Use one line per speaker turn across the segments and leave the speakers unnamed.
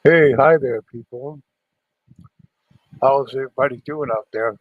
Hey, hi there, people. How's everybody doing out there?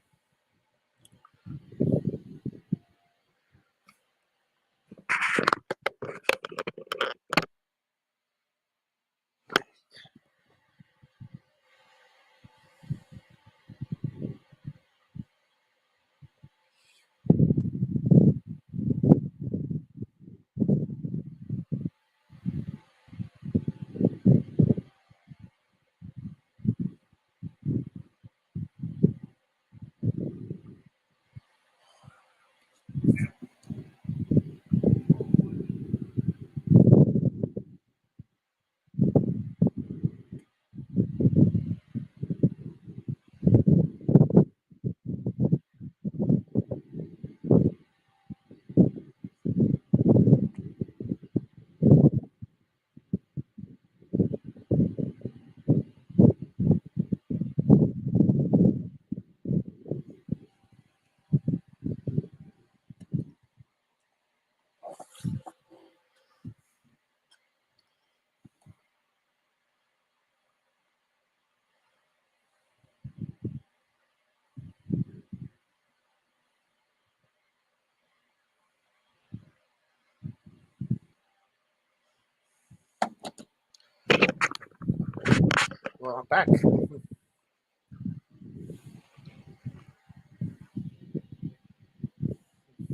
Well, I'm back.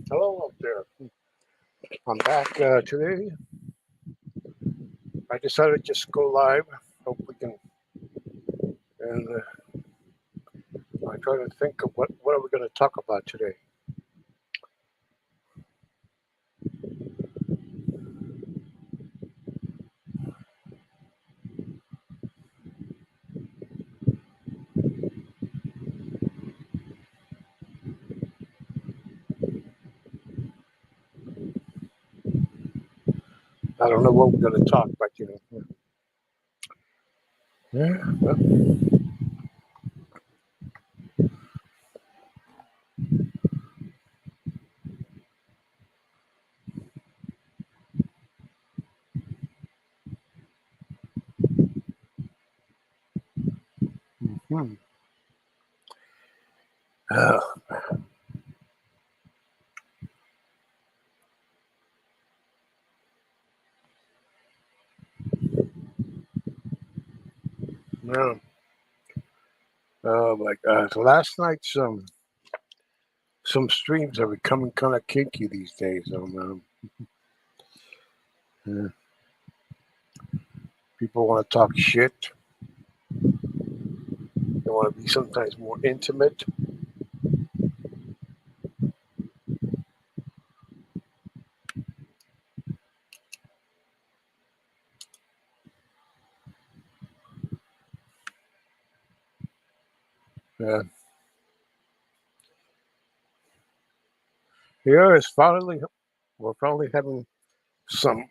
Hello out there. I'm back today. I decided to just go live. Hope we can. And I try to think of what are we going to talk about today. I don't know what we're going to talk, but yeah. Well, hmm. uh, well, oh my God! So last night's some streams are becoming kind of kinky these days. Uh, People want to talk shit. They want to be sometimes more intimate. Uh, Here is finally we're finally having some.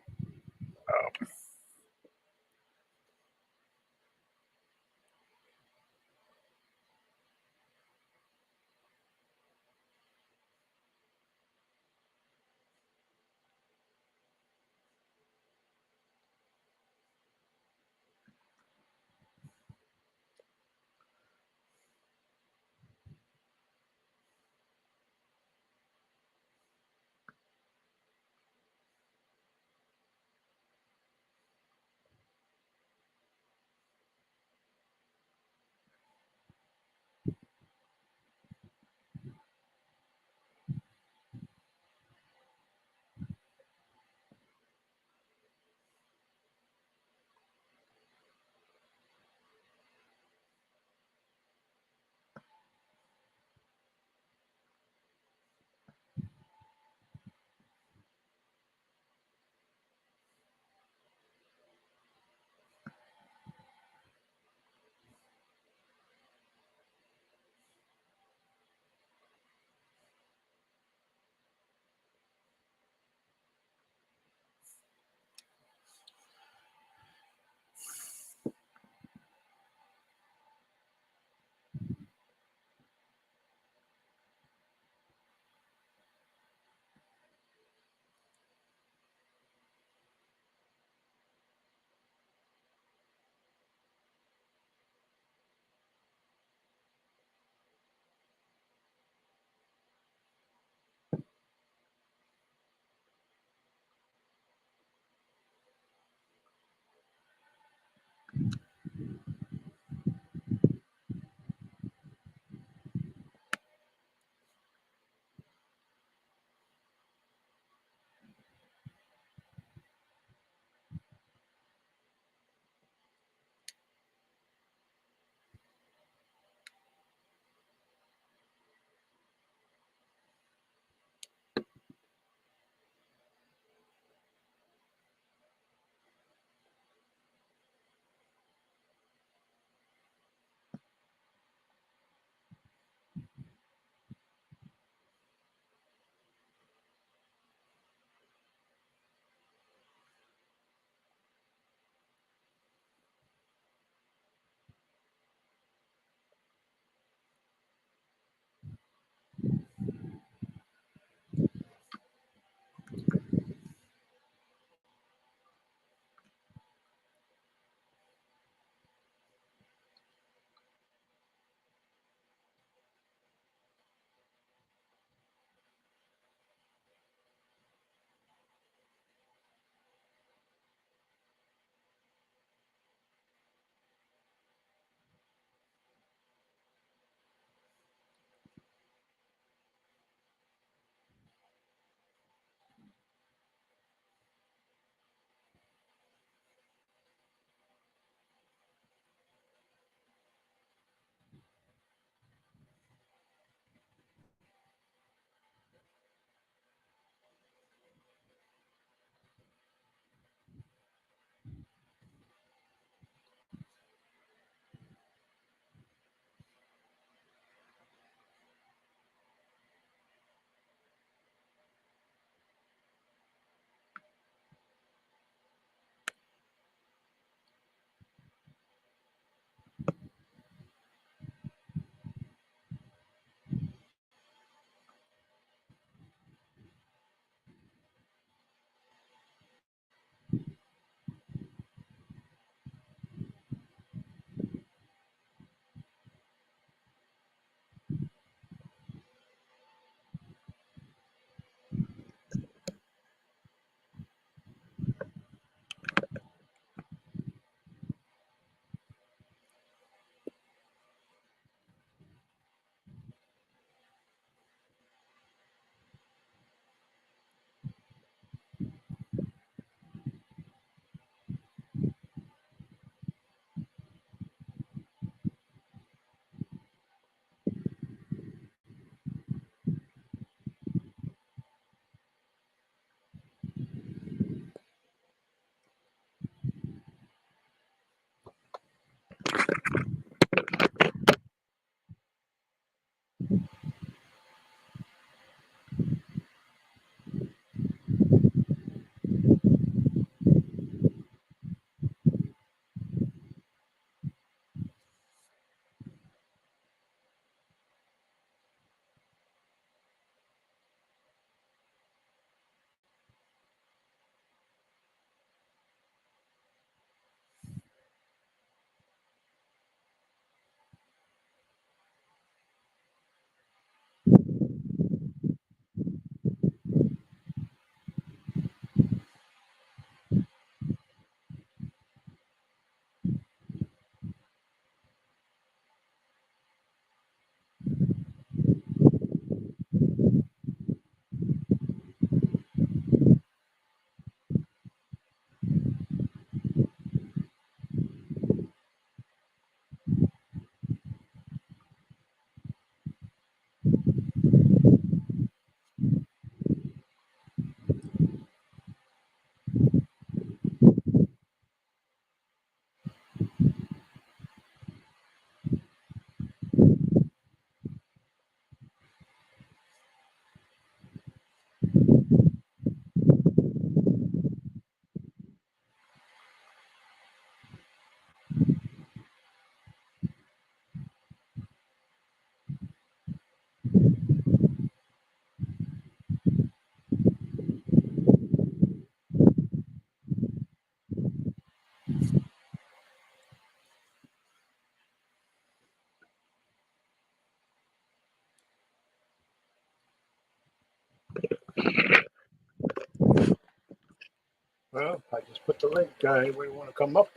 Well, I just put the link. Anybody want to come up?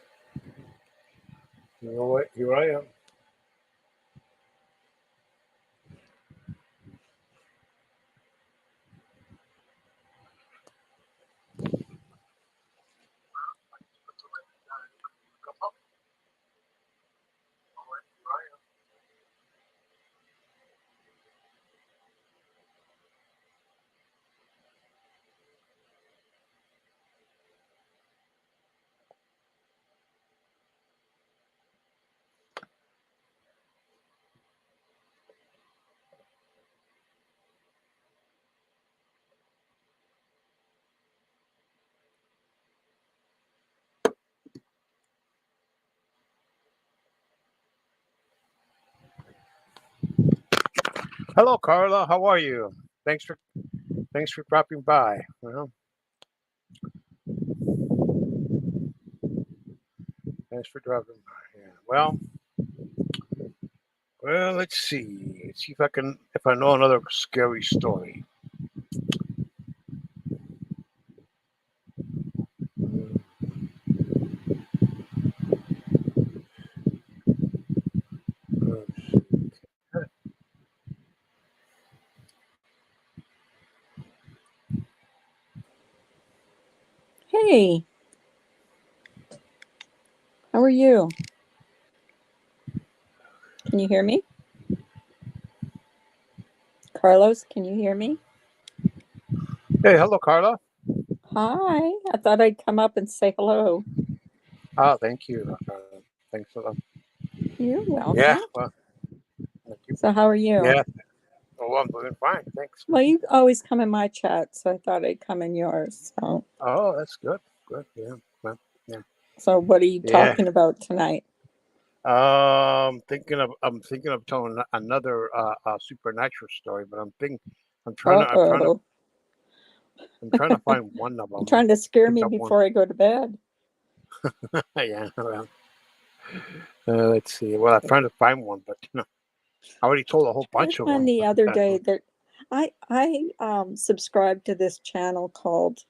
You know what? Here I am. Hello, Carla. How are you? Thanks for thanks for dropping by. Well, thanks for dropping by. Yeah. Well, let's see. Let's see if I know another scary story. Mm, let's see.
Hey, how are you? Can you hear me? Carlos, can you hear me?
Hey, hello, Carla.
Hi, I thought I'd come up and say hello.
Ah, thank you. Thanks for that.
You're
Yeah.
welcome.
Well, thank you.
So, how are you?
Yeah. Oh, I'm doing fine. Thanks.
Well, you always come in my chat, so I thought I'd come in yours.
Oh, that's good. Good. Yeah. Well, yeah.
So what are you
Yeah.
talking about tonight?
I'm thinking of telling another supernatural story, but
Uh-oh.
I'm trying to find one of
You
them.
trying to scare
Pick
me
up one.
before I go to bed?
Yeah. Well, let's see. Well, I'm trying to find one, but I already told a whole
I
bunch of
found
them.
the other day that I subscribed to this channel called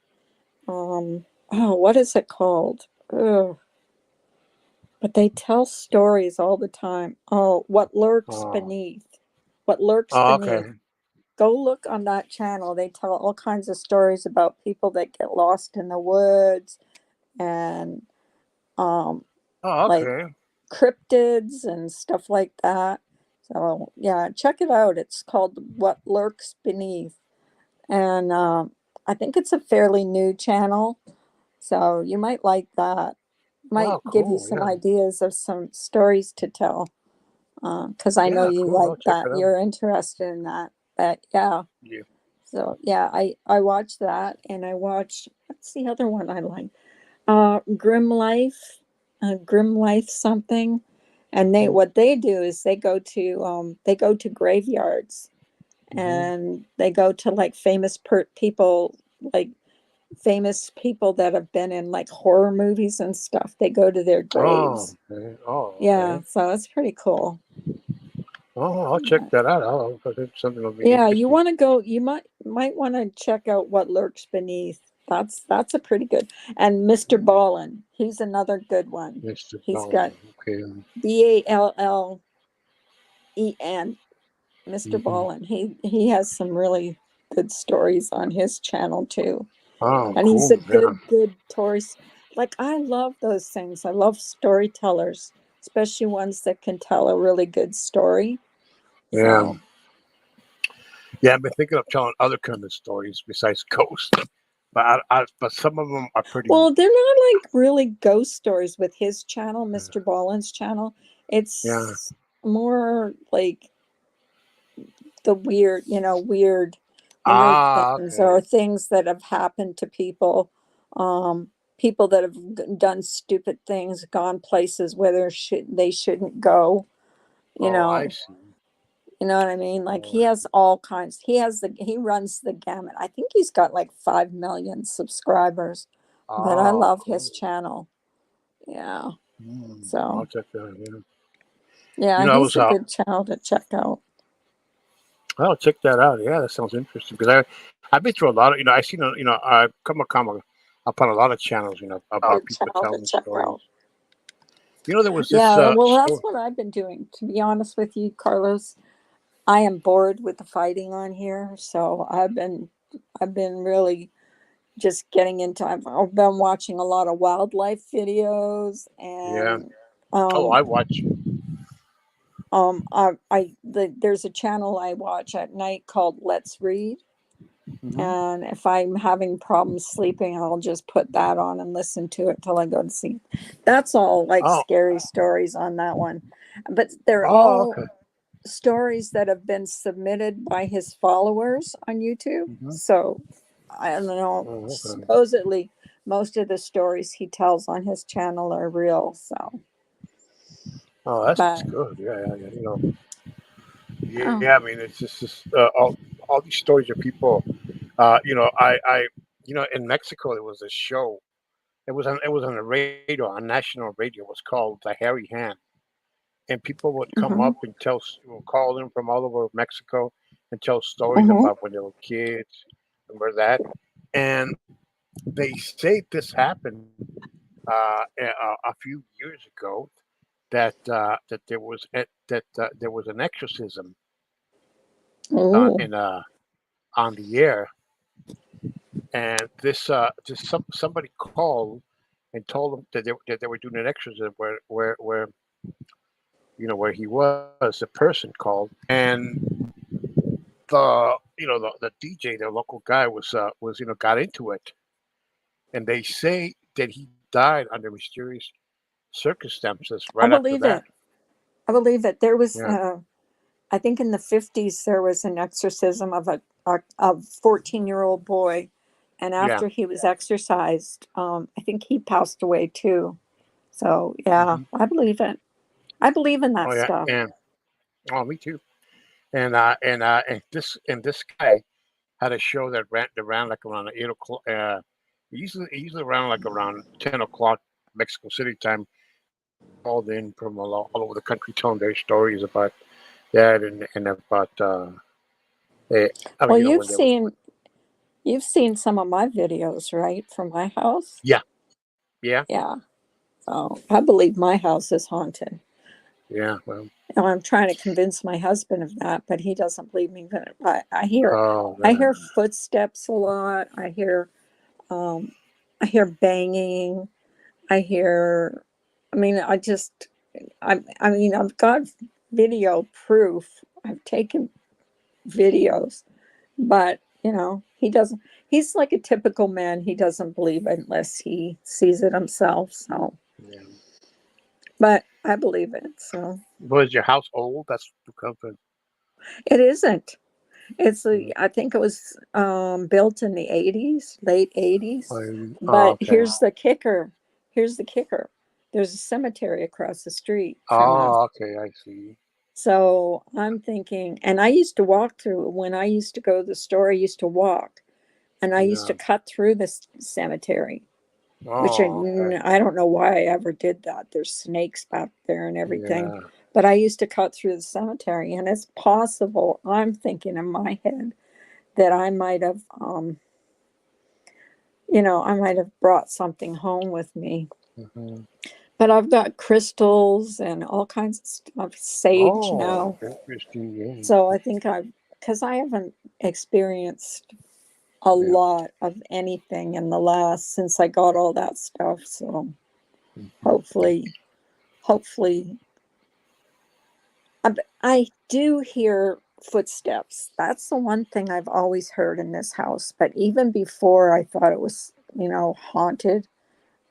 what is it called? Ugh. But they tell stories all the time. Oh, what lurks
Oh.
beneath. What lurks
Oh,
beneath.
okay.
Go look on that channel. They tell all kinds of stories about people that get lost in the woods and um
Oh,
like
okay.
cryptids and stuff like that. So yeah, check it out. It's called What Lurks Beneath. And I think it's a fairly new channel. So you might like that. Might
Oh,
give you
cool.
some
Yeah.
ideas of some stories to tell. Because I know
Yeah,
you
cool.
like
I'll check
that.
it out.
You're interested in that. But yeah.
Yeah.
So yeah, I watched that, and I watched, what's the other one I like? Grim Life something. And
Mm-hmm.
what they do is they go to graveyards,
Mm-hmm.
and they go to like people, like famous people that have been in like horror movies and stuff. They go to their
Oh,
graves.
okay. Oh,
Yeah,
okay.
so it's pretty cool.
Oh, I'll check that out. I think something will be
Yeah, you
interesting.
want to go, you might want to check out What Lurks Beneath. That's a pretty good. And Mr. Ballin, he's another good one.
Mr.
He's got
Ballin. Okay.
Ballen, Mr.
Mm-hmm.
Ballin. He has some really good stories on his channel too.
Oh,
And he's a
cool. Yeah.
good tourist. Like, I love those things. I love storytellers, especially ones that can tell a really good story.
Yeah.
So
Yeah, I've been thinking of telling other kind of stories besides ghosts, but but some of them are pretty.
well, they're not like really ghost stories with his channel, Mr. Ballin's channel.
Yeah.
It's more like the weird,
Ah,
things,
okay.
or things that have happened to people. People that have done stupid things, gone places where they shouldn't go, you
Oh, I
know.
see.
You know what I mean? Like,
Oh,
he has all kinds. He runs the gamut. I think he's got like 5 million subscribers, but I
oh,
love
cool.
his channel. Yeah.
I'll
So
check that out. Yeah.
yeah,
I
he's
was
a good channel to check out.
I'll check that out. Yeah, that sounds interesting because I've been through a lot of I seen I've come across up on a lot of channels,
Oh,
about people
channel to
telling
check
stories.
out.
There was this
Yeah, well, that's
story.
what I've been doing. To be honest with you, Carlos, I am bored with the fighting on here, so I've been really just getting into. I've been watching a lot of wildlife videos,
Yeah.
and
Oh,
um
I watch.
there's a channel I watch at night called Let's Read,
Hmm.
and if I'm having problems sleeping, I'll just put that on and listen to it till I go to sleep. That's all like
Oh,
scary stories on that one, but they're
oh,
all
okay.
stories that have been submitted by his followers on YouTube.
Hmm.
So I don't know.
Oh, okay.
Supposedly, most of the stories he tells on his channel are real. So,
Oh, that's
but
good. Yeah, yeah, yeah.
oh,
Yeah. I mean, it's just all these stories of people. In Mexico there was a show. It was on the radio, on national radio. It was called The Hairy Hand, and people would come
hmm
up and call in from all over Mexico and tell stories
hmm
about when they were kids and where that. And they say this happened a few years ago that there was an exorcism
oh,
in on the air, and somebody called and told them that they were doing an exorcism where he was. The person called, and the DJ, the local guy, was got into it, and they say that he died under mysterious circumstances
I
right after
believe
that.
it. I believe it. There was,
Yeah,
I think, in the 50s, there was an exorcism of a 14-year-old boy, and
yeah.
after he was exorcised, I think he passed away too. So yeah,
Hmm.
I believe it. I believe in
Oh
that
yeah,
stuff.
and oh, me too. And this guy had a show that ran like around 8 o'clock. Usually around like around 10 o'clock Mexico City time. Called in from all over the country, telling their stories about that and about eh, I mean
Well,
when they were.
you've seen some of my videos, right, from my house?
Yeah, yeah,
Yeah. So I believe my house is haunted.
yeah. Well,
And I'm trying to convince my husband of that, but he doesn't believe me. But
oh
I
man,
hear footsteps a lot. Um, I hear banging. I hear. I mean, I mean, I've got video proof. I've taken videos, but he doesn't. He's like a typical man. He doesn't believe it unless he sees it himself. So,
yeah.
but I believe it. So
Was your house old? That's the comfort.
it isn't.
Mm.
I think it was built in the 80s, late 80s.
Oh,
But
okay.
here's the kicker. Here's the kicker. There's a cemetery across the street from us.
Oh, okay. I see.
So I'm thinking, and I used to walk through when I used to go to the store, I used to walk and I used to
Yeah.
cut through this cemetery, which
Oh, okay.
I don't know why I ever did that. There's snakes back there and everything.
Yeah.
But I used to cut through the cemetery, and it's possible, I'm thinking in my head, that I might have, I might have brought something home with me.
Hmm.
But I've got crystals and all kinds of stuff, sage
Oh,
now.
interesting. Yeah.
So I think because I haven't experienced a
Yeah.
lot of anything in the last, since I got all that stuff. So
Mhm.
hopefully, I do hear footsteps. That's the one thing I've always heard in this house. But even before I thought it was, haunted,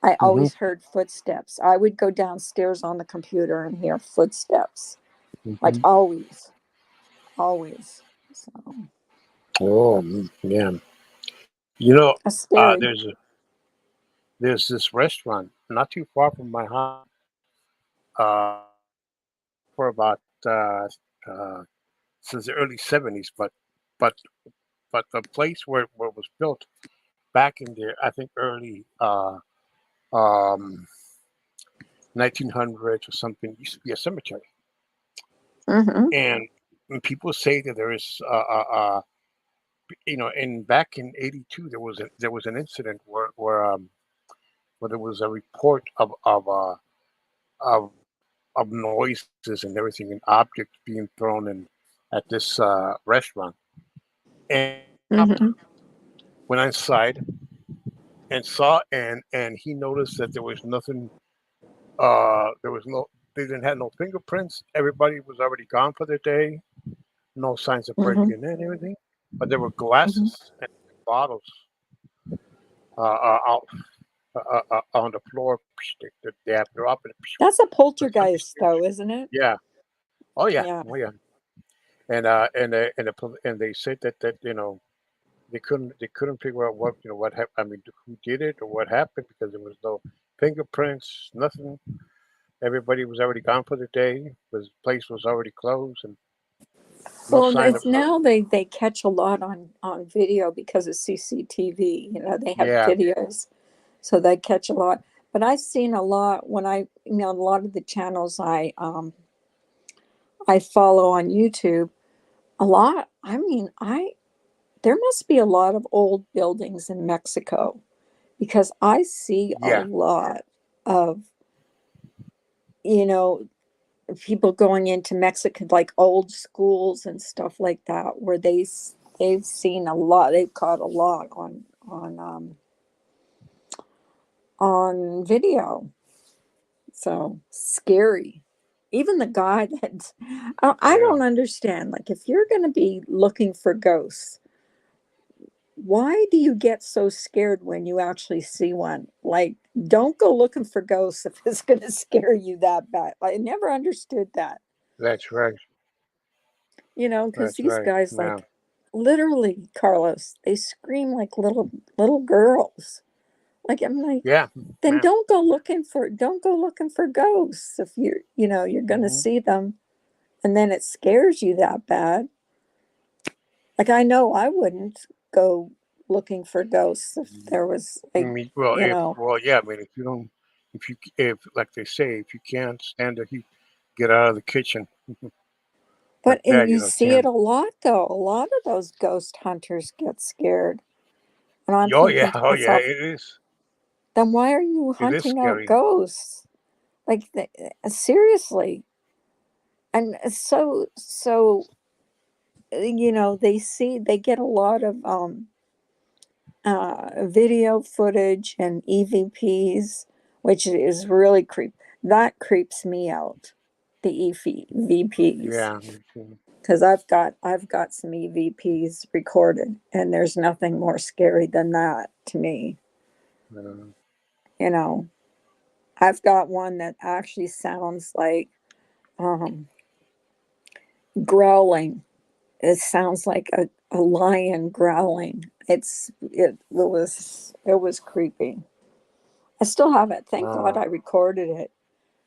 I
Mhm.
always heard footsteps. I would go downstairs on the computer and hear footsteps, like
Mhm.
always, always. So
Oh, yeah. You know,
that's scary.
there's this restaurant not too far from my house. Uh, for about uh since the early '70s, but but the place where it was built back in the I think early um 1900s or something used to be a cemetery,
Hmm
and people say that there is in back in '82, there was an incident where there was a report of of noises and everything and objects being thrown in at this restaurant. And
Mm-hmm.
went inside and saw, and he noticed that there was nothing. There was no. They didn't have no fingerprints. Everybody was already gone for the day. No signs of
Mm-hmm.
breaking in and everything. But there were
Mm-hmm.
glasses and bottles out on the floor. They have dropped it.
That's a
But somebody
poltergeist,
scared
though,
you.
isn't it?
Yeah. Oh yeah.
Yeah.
Oh yeah. And they said that they couldn't figure out what happened. I mean, who did it or what happened because there was no fingerprints, nothing. Everybody was already gone for the day. The place was already closed, and no
Well,
sign of
it's now they catch a lot on video because of CCTV. They have
yeah,
videos, so they catch a lot. But I've seen a lot when a lot of the channels I follow on YouTube. A lot. I mean, I there must be a lot of old buildings in Mexico because I see a
yeah.
lot of, you know, people going into Mexico, like old schools and stuff like that, where they've seen a lot, they've caught a lot on video. So scary. Even the guy that I
Yeah,
don't understand. Like, if you're going to be looking for ghosts, why do you get so scared when you actually see one? Like, don't go looking for ghosts if it's going to scare you that bad. I never understood that,
that's right.
because
That's
these
right.
guys,
Yeah.
like, literally, Carlos, they scream like little girls. Like, I'm like,
Yeah.
then
Yeah.
don't go looking for ghosts if you're going to
Hmm.
see them, and then it scares you that bad. Like, I know I wouldn't go looking for ghosts if there was,
I
like,
mean, well,
you know.
yeah. I mean, if you don't, if like they say, if you can't stand the heat, get out of the kitchen. Like
And
that,
you see it
can't.
a lot, though. A lot of those ghost hunters get scared. And I'm
Oh yeah.
thinking to
Oh yeah.
myself,
It is.
then why are you
It is
hunting out
scary.
ghosts? Like, seriously. And they get a lot of video footage and EVPs, which is really that creeps me out. The EVPs,
Yeah. Me too.
because I've got some EVPs recorded, and there's nothing more scary than that to me.
Uh,
You know, I've got one that actually sounds like um, growling. It sounds like a lion growling. It was creepy. I still have it. Thank God
uh,
I recorded it.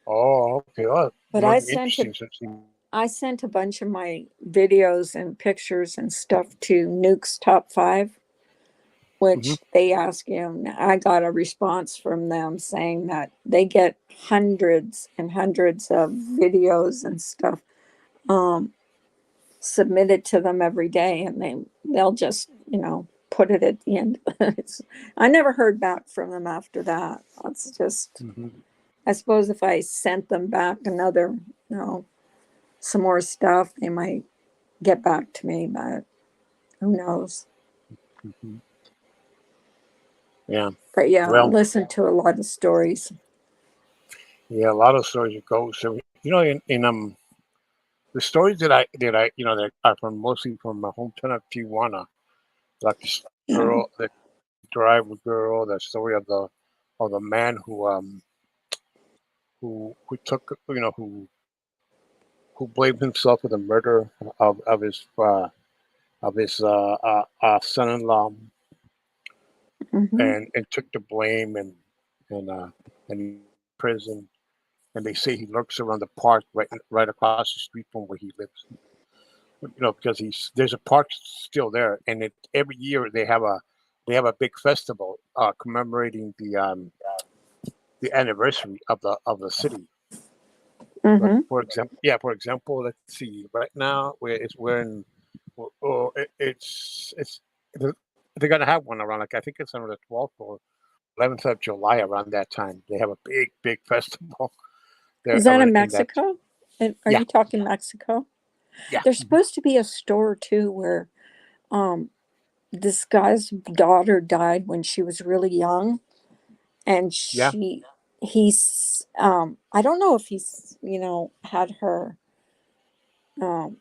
oh, okay. Oh,
But
must be interesting.
I sent a bunch of my videos and pictures and stuff to Nuke's Top 5,
Hmm.
which they asked him. I got a response from them saying that they get hundreds and hundreds of videos and stuff um, submitted to them every day, and they'll just put it at the end. I never heard back from them after that. That's just,
Hmm.
I suppose if I sent them back another, some more stuff, they might get back to me, but who knows?
Hmm. Yeah.
But yeah,
Well,
listen to a lot of stories.
yeah. A lot of stories of ghosts. So, in the stories that are from mostly from my hometown of Tijuana, like this
Yeah.
girl, the driver girl, the story of the man who took who blamed himself for the murder of his son-in-law
Hmm.
and took the blame and and prison. And they say he lurks around the park right across the street from where he lives. Because there's a park still there, and every year they have a big festival commemorating the anniversary of the city. Like
Hmm.
for example, let's see. Right now, we're in. Oh, it's they're, they're gonna have one around, like, I think it's on the 12th or 11th of July. Around that time, they have a big festival there
Is that
around
in
in that.
Mexico? And are
Yeah,
you talking Mexico?
yeah.
There's
Mhm.
supposed to be a store too where um this guy's daughter died when she was really young, and
Yeah.
he's I don't know if he's, had her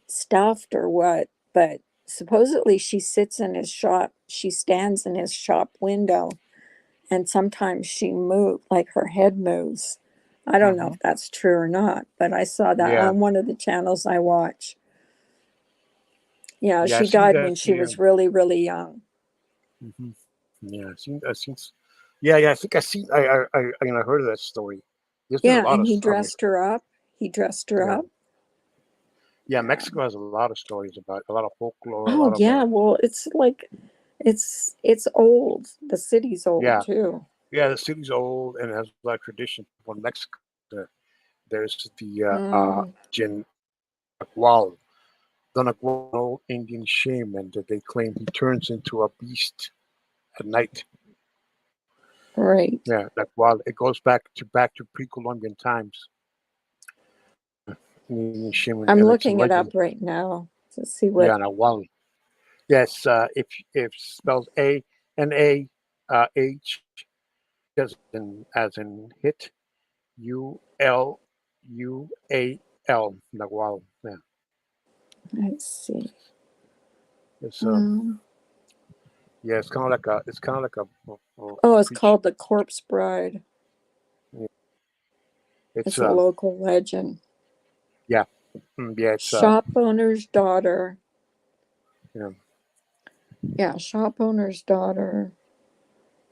stuffed or what, but supposedly she stands in his shop window, and sometimes she like her head moves. I don't know
Hmm.
if that's true or not, but I saw that
Yeah.
on one of the channels I watch. Yeah,
Yeah. I
she
seen
died
that.
when she
Yeah.
was really, really young.
Hmm. Yeah. I seen. Yeah. Yeah. I think I seen. I heard of that story. There's been a
Yeah,
lot
and
of.
he
I mean,
dressed her up. He dressed her
yeah.
up.
Yeah.
Yeah.
Mexico has a lot of stories about a lot of folklore, a
Oh
lot of
yeah, well, it's like it's old. The city's old
yeah.
too.
Yeah, the city's old and has a lot of tradition. For Mexico, there's the
Mm,
Jin Nagual, the Nagual Indian shaman that they claim he turns into a beast at night.
right.
Yeah, Nagual. It goes back to pre-Columbian times. Indian shaman,
I'm
and it's a
looking it up
legend.
right now to see what.
Yeah, Nagual. Yes, if spells H as in hit, Ulual, Nagual. Yeah,
Let's see.
it's
Um,
yeah, it's kind of like a
oh, it's
preach.
called the Corpse Bride.
Yeah, it's
It's a local legend.
yeah, yeah, it's
Shop owner's daughter.
you know,
Yeah, shop owner's daughter.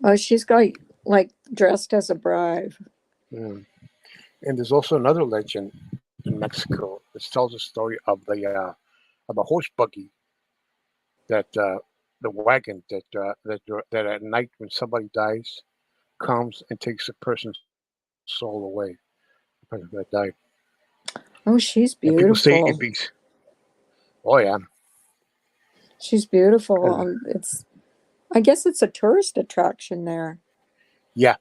Oh, she's got like dressed as a bride.
yeah. And there's also another legend in Mexico that tells the story of a horse buggy that the wagon that at night when somebody dies comes and takes a person's soul away, the person that died.
Oh, she's
And people say
beautiful.
it be, oh yeah,
She's beautiful.
and
I guess it's a tourist attraction there.
yeah,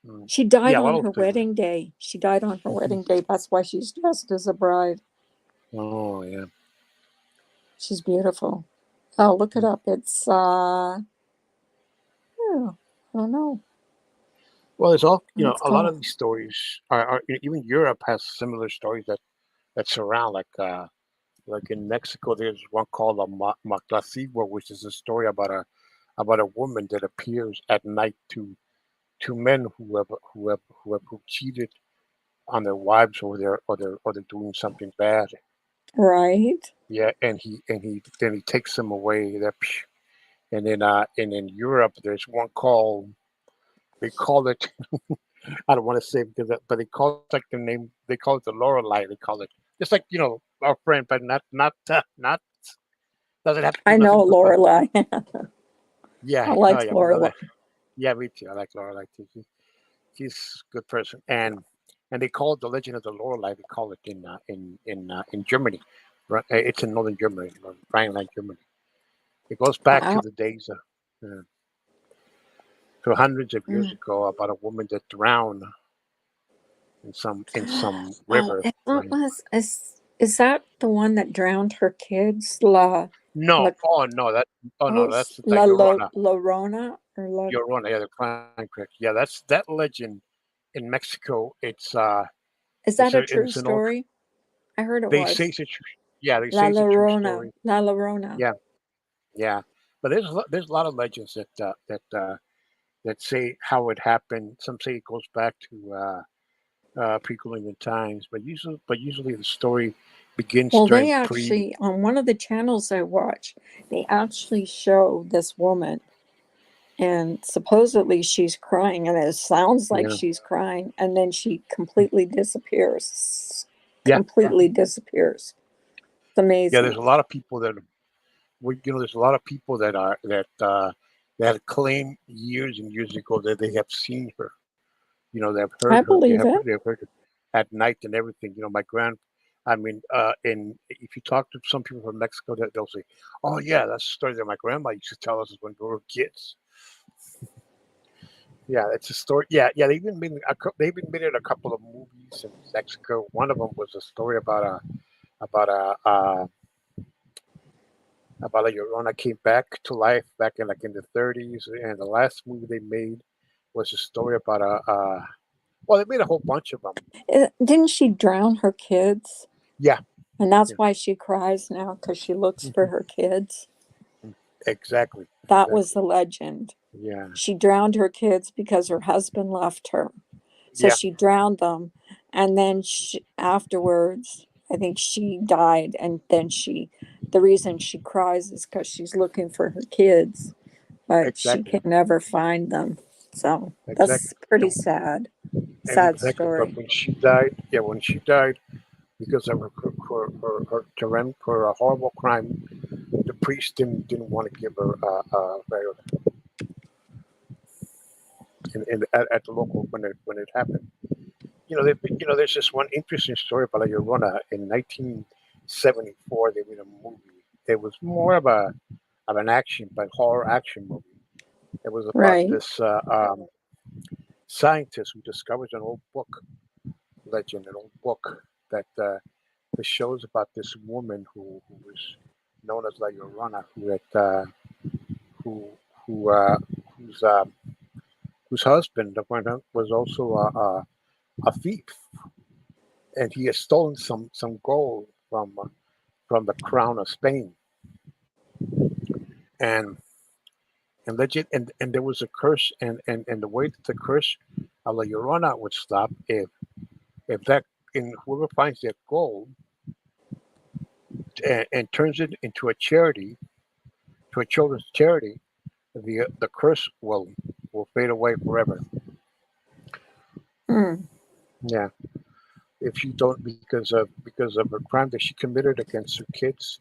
mm,
She died
yeah, a
on
lot
her
of things.
wedding day. She died on her
Mhm.
wedding day. That's why she's dressed as a bride.
Oh yeah.
She's beautiful. Oh, look it
Mm.
up. It's oh, I don't know.
Well, there's all
It's
a lot
called.
of these stories even Europe has similar stories that surround like in Mexico. There's one called a Maclasigua, which is a story about a woman that appears at night to men who cheated on their wives or they're doing something bad.
Right.
Yeah, and he takes them away. And in Europe, there's one called they call it I don't want to say but they call it like the name. They call it the Lorelei. They call it just like our friend, but not doesn't have to do
I
nothing
know
but
Lorelai.
yeah.
I
Oh
like
yeah, well,
Lorelai.
yeah, me too. I like Lorelei too. She's a good person, and they call it the Legend of the Lorelei. They call it in Germany. Right, it's in northern Germany, Rhineland, Germany. It goes back to
Wow.
the days of to hundreds of years
Mm.
ago about a woman that drowned in some
Oh,
river.
it
Right?
was is that the one that drowned her kids?
No,
La
oh no, no, that's the
La
Llorona.
Llorona or La
Llorona, yeah, the Clan Creek. Yeah, that's that legend in Mexico. It's
is
it's
that a
a
true
it's an old.
story? I heard it
They say
was.
it's a yeah, they say it's a true story.
La Llorona.
Yeah, yeah, but there's a lot of legends that say how it happened. Some say it goes back to pre-columbian times, but usually the story begins
Well, they
during pre.
actually, on one of the channels I watch, they actually show this woman, and supposedly she's crying, and it sounds like
Yeah,
she's crying, and then she completely disappears.
yeah,
Completely disappears. It's
yeah. There's
amazing.
a lot of people there's a lot of people that claim years and years ago that they have seen her. They've
I
heard her. They
believe
have
it.
they've heard her at night and everything. My I mean, and if you talk to some people from Mexico, they'll say, "Oh yeah, that's a story that my grandma used to tell us when we were kids." Yeah, it's a story. Yeah, yeah. They've even made it a couple of movies in Mexico. One of them was a story about about a Llorona came back to life back in like in the 30s, and the last movie they made was a story about well, they made a whole bunch of them.
Didn't she drown her kids?
Yeah,
And that's
yeah,
why she cries now, because she looks for
mhm,
her kids.
exactly,
That was
exactly.
the legend.
Yeah,
She drowned her kids because her husband left her. So
yeah,
she drowned them. And then afterwards, I think she died. And then the reason she cries is because she's looking for her kids, but she
exactly,
can never find them. So
exactly.
that's pretty
And
sad. Sad
exactly. But
story.
when she died, yeah, when she died because of her a horrible crime, the priest didn't want to give her burial at the local when it happened. There's just one interesting story about La Llorona. In 1974, they made a movie. It was more of an action, but horror action movie. It was about
Right.
this scientist who discovers an old book legend, an old book that shows about this woman who was known as La Llorona, who who whose whose husband was also a thief, and he has stolen some gold from the crown of Spain, and and there was a curse, and the way that the curse of La Llorona would stop if that in whoever finds that gold and turns it into a charity, to a children's charity, the curse will fade away forever.
Hmm.
Yeah, if you don't because of a crime that she committed against her kids,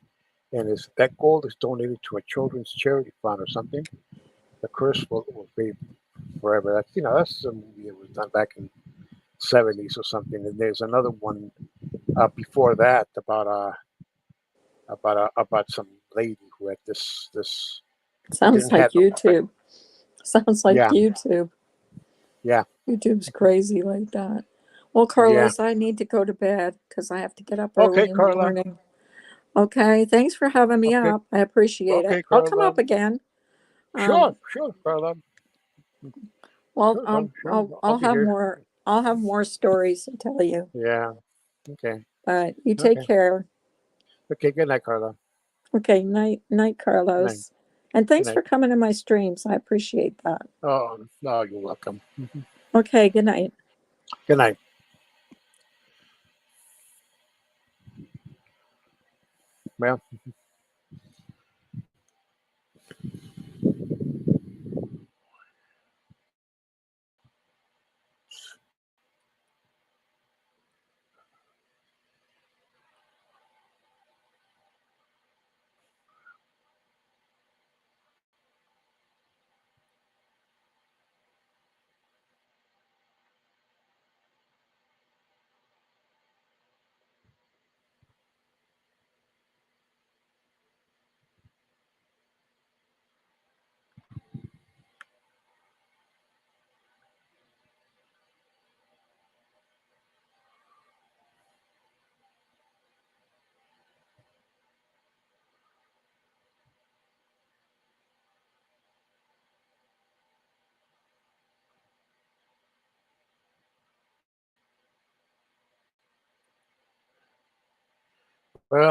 and if that gold is donated to a children's charity fund or something, the curse will fade forever. That's a movie that was done back in '70s or something. And there's another one before that about some lady who had this
Sounds
didn't
like
have no
YouTube. Sounds like
yeah,
YouTube.
yeah,
YouTube's crazy like that. Well,
yeah.
Carlos, I need to go to bed because I have to get up
Okay,
early in the
Carla.
morning. Okay, thanks for having me
Okay,
up. I appreciate it.
okay,
I'll come
Carla.
up again.
Sure,
Um,
sure, Carla.
well,
Sure,
I'll
sure.
I'll
I'll
I'll
be
have
here.
more. I'll have more stories to tell you.
Yeah. Okay.
But you take
Okay.
care.
Okay. Good night, Carla.
Okay, night,
Good night.
Carlos. And
Good
thanks for
night.
coming to my streams. I appreciate that.
Oh, no, you're welcome.
Okay, good night.
Good night. Well,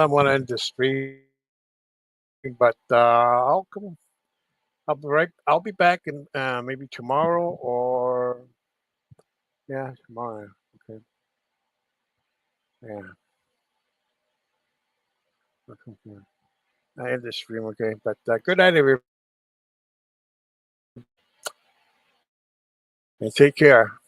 I want to end the stream, but I'll come. I'll be right. I'll be back in maybe tomorrow or yeah, tomorrow. Okay. Yeah. Okay. I end the stream. Okay. But good night, everybody, and take care.